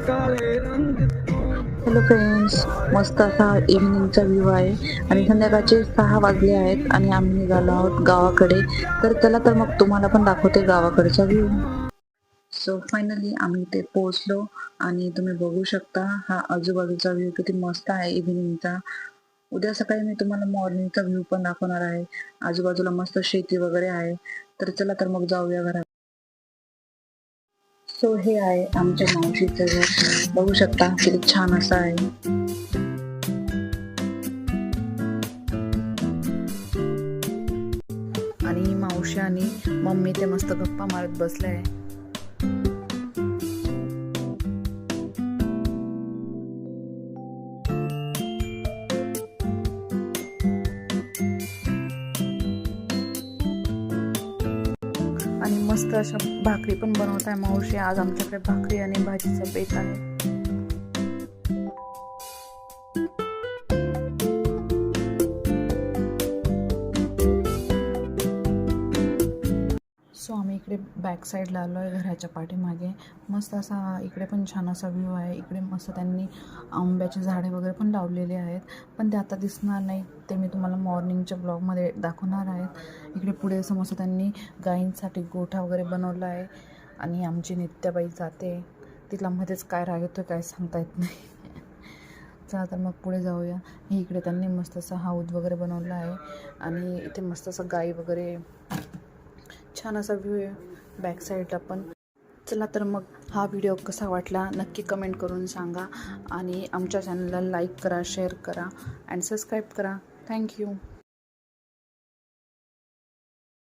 Hello friends, मस्त असा इव्हिनिंगचा view आहे आणि संध्याकाळचे 6 वाजले आहेत आणि आम्ही निघालो आहोत गावाकडे. तर चला तर मग तुम्हाला पण दाखवते गावाकडचा व्ह्यू. सो फायनली आम्ही इथे पोहोचलो आणि तुम्ही बघू शकता हा आजूबाजूचा व्ह्यू किती मस्त आहे इव्हिनिंगचा. उद्या सकाळी मी तुम्हाला मॉर्निंगचा व्ह्यू पण दाखवणार आहे. आजूबाजूला मस्त शेती वगैरे आहे. तर चला तर मग जाऊया घरात. सो हे आहे आमच्या मावशीचं घर, बघू शकता किती छान असं आहे. आणि मावशी आणि मम्मी ते मस्त गप्पा मारत बसले आहे. आणि मस्त अशा भाकरी पण बनवत आहे मावशी. आज आमच्याकडे भाकरी आणि भाजीचा बेत आहे. सो आम्ही इकडे बॅक साईडला आलो आहे घराच्या पाठीमागे. मस्त असा इकडे पण छान असा व्ह्यू आहे. इकडे मस्त त्यांनी आंब्याचे झाडे वगैरे पण लावलेले आहेत, पण ते आता दिसणार नाही, ते मी तुम्हाला मॉर्निंगच्या ब्लॉगमध्ये दाखवणार आहेत. इकडे पुढे असं मस्त त्यांनी गायींसाठी गोठा वगैरे बनवला आहे आणि आमची नित्याबाई जाते. तिला मध्येच काय राग येतो काय सांगता येत नाही. चला तर मग पुढे जाऊया. हे इकडे त्यांनी मस्त असा हौद वगैरे बनवला आहे आणि इथे मस्त असं गाई वगैरे छान असा व्ह्यू आहे बॅक साईडला पण. चला तर मग हा व्हिडिओ कसा वाटला नक्की कमेंट करून सांगा आणि आमच्या चॅनलला लाईक करा, शेअर करा अँड सबस्क्राईब करा. थँक्यू.